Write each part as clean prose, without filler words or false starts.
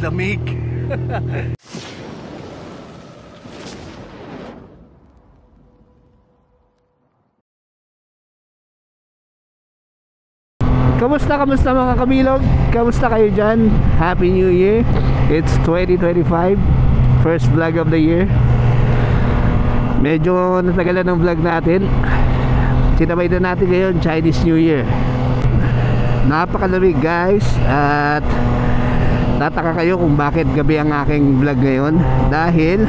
lamig. Kamusta mga kamilog? Kamusta kayo dyan? Happy New Year. It's 2025, first vlog of the year. Medyo natagalan ng vlog natin. Sinabay na natin ngayon Chinese New Year. Napakalamig guys. At tataka kayo kung bakit gabi ang aking vlog ngayon. Dahil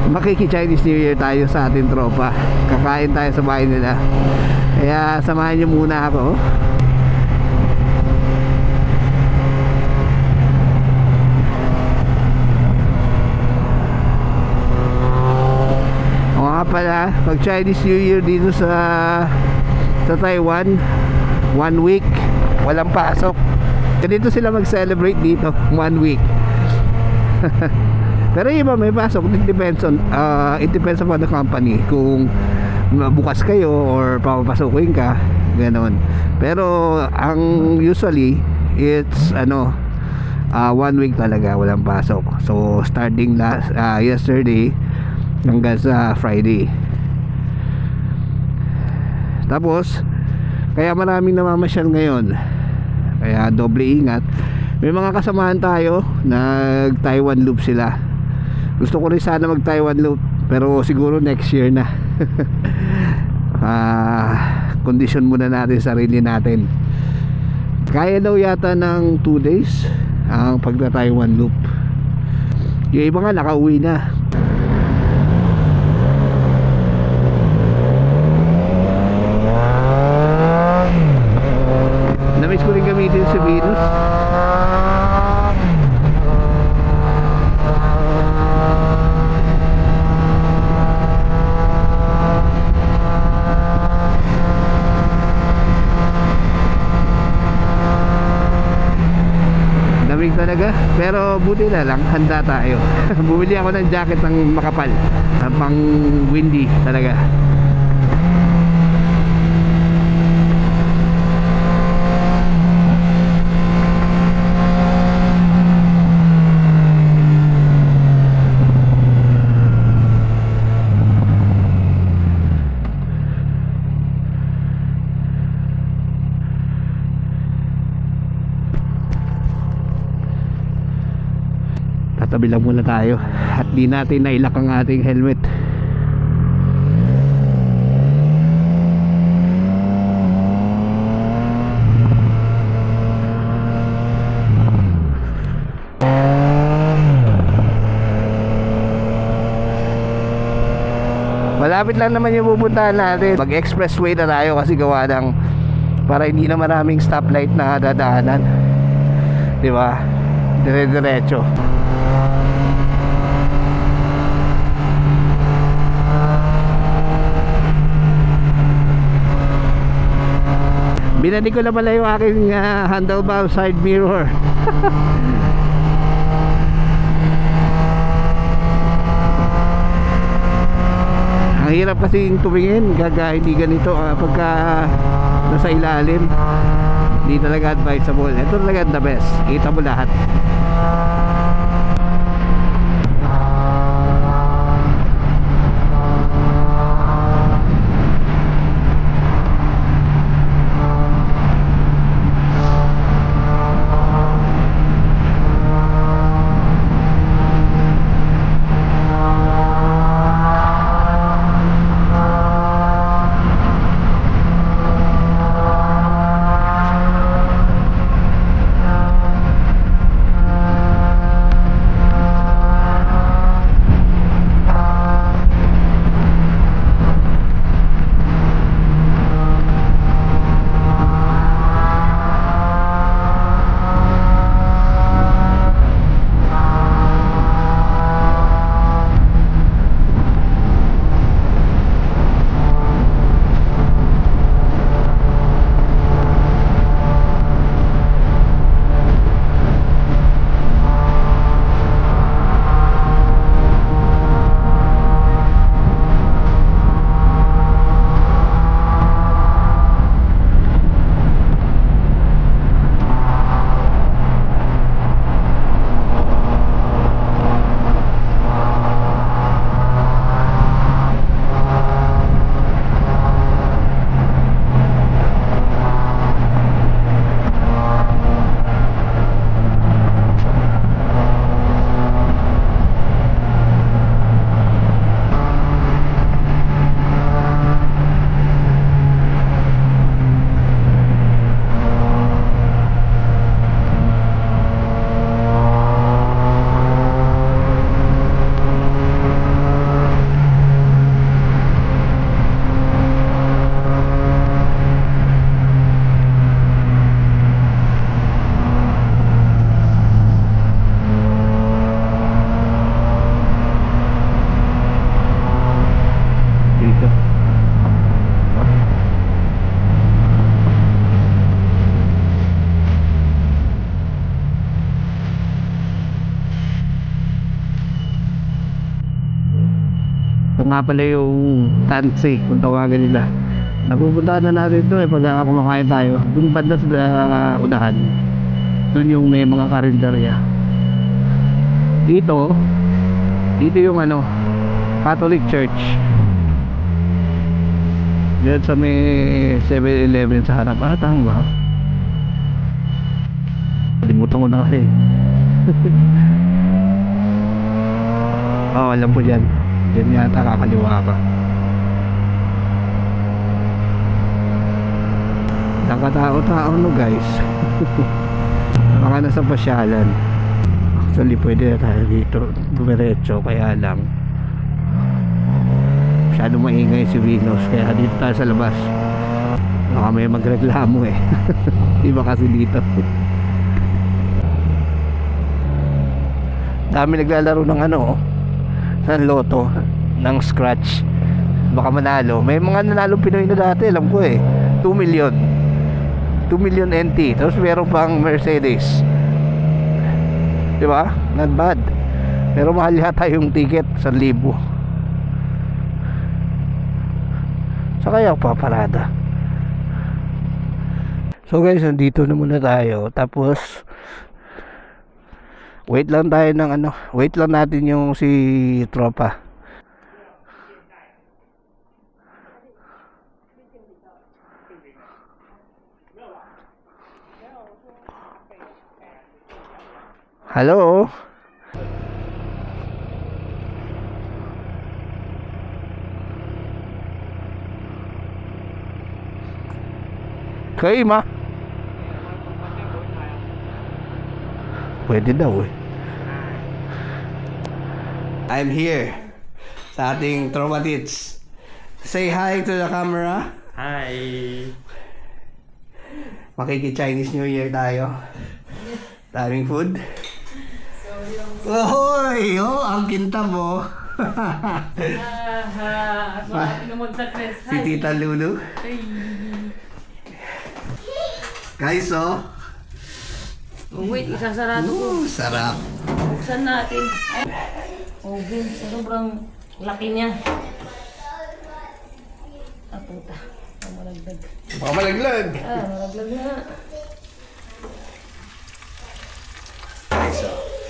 makiki-Chinese New Year tayo sa ating tropa. Kakain tayo sa bahay nila. Kaya samahan nyo muna ako. Pala, pag Chinese New Year dito sa Taiwan, 1 week walang pasok. Ganito sila mag-celebrate dito, 1 week. Pero iba may pasok. It depends on the company kung bukas kayo or papapasukin ka, ganon. Pero ang usually it's 1 week talaga walang pasok. So starting yesterday hanggang sa Friday. Tapos kaya maraming namamasyal ngayon, kaya doble ingat. May mga kasamahan tayo, nag Taiwan Loop sila. Gusto ko rin sana mag Taiwan Loop, pero siguro next year na. Kondisyon muna natin sarili natin. Kaya daw yata ng 2 days ang pagta Taiwan Loop. Yung iba nga nakauwi na. Namiss ko rin gamitin sa Venus. Lamig talaga, pero buti na lang handa tayo. Bumili ako ng jacket ng makapal, pang windy talaga. Tatabi lang muna tayo at di natin nailak ang ating helmet. Malapit lang naman yung pupuntahan natin. Mag expressway na tayo kasi gawa ng para hindi na maraming stoplight na dadaanan, di ba? Dire-diretso. Binali ko na pala yung aking handlebar side mirror. Ang hirap kasing tumingin hindi ganito pagka nasa ilalim. Hindi talaga advisable. Ito talaga the best. Kita mo lahat. Ito nga pala yung Tansi, kung tawagan nila. Napupuntahan na natin ito pag kumakain tayo. Doon banda sa unahan. Doon yung may mga karinderya. Dito yung Catholic Church. Diyan sa may 7-Eleven sa harap. Tama ba? Kalimutan ko na kasi. Alam po dyan. Diyan yata kakaliwa ka. Nakatao-tao guys. Baka nasa pasyalan. Actually pwede na tayo dito dumiretso, kaya lang masyado maingay si Venus, kaya dito tayo sa labas. Baka may magreklamo iba kasi dito. Dami naglalaro ng ng loto, ng scratch, baka manalo. May mga nanalo Pinoy na dati, alam ko 2 million NT, tapos meron pang Mercedes, diba? Not bad. Pero mahal yata yung ticket, 1,000. So kaya paparada. So guys, nandito na muna tayo. Tapos wait lang tayo ng wait lang natin yung si tropa. Hello. Kayo ma? Pwede daw I'm here sa ating Tromatits. Say hi to the camera. Hi. Makiki-Chinese New Year tayo. Daming food. Ohoy! Ang kintab si Tita Lulu. Guys, wait, isasarado ko. Sarap. Buksan natin. Okay, sobrang laki niya. Puta. Malaglag. Baka malaglag. Malaglag na.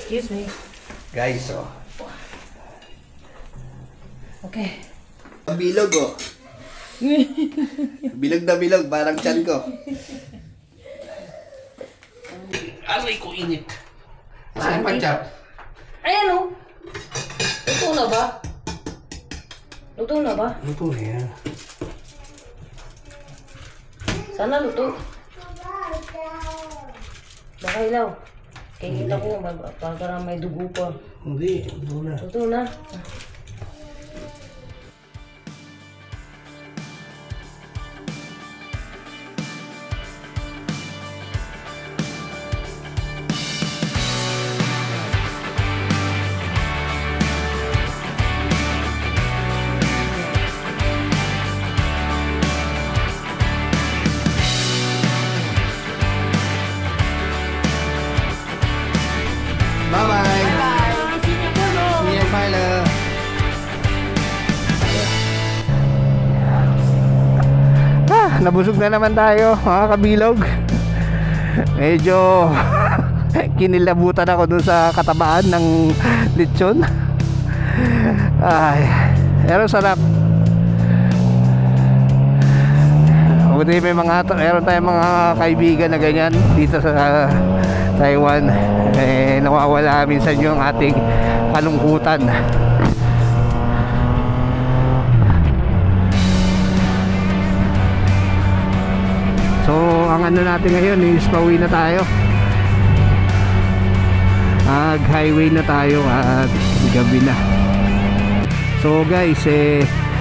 Excuse me. Guys, Okay. Bilog bilog na bilog, parang tiyan ko. Aray ko init. Saan pa chap? Ayan Luto na ba? Luto na ba? Luto na yan. Sana luto. Baka ilaw. Kaya kita ko, parang may dugo pa. Hindi, luto na. Luto na. Bye-bye. See you, Carlo. Nabusog na naman tayo, mga kabilog. Medyo kinilabutan ako dun sa katabaan ng lechon. Pero sarap. Buti meron tayong mga kaibigan na ganyan dito sa Taiwan. Nawawala minsan yung ating kalungkutan. So ang natin ngayon is pauwi na tayo. Highway na tayo at gabi na. So guys,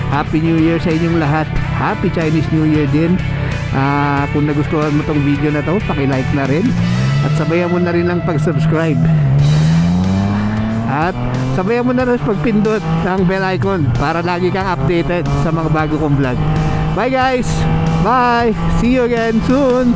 Happy New Year sa inyong lahat. Happy Chinese New Year din. Kung nagustuhan mo tong video na to, paki-like na rin. At sabayan mo na rin ang pag-subscribe. At sabayan mo na rin pagpindot ng bell icon para lagi kang updated sa mga bago kong vlog. Bye guys! Bye! See you again soon!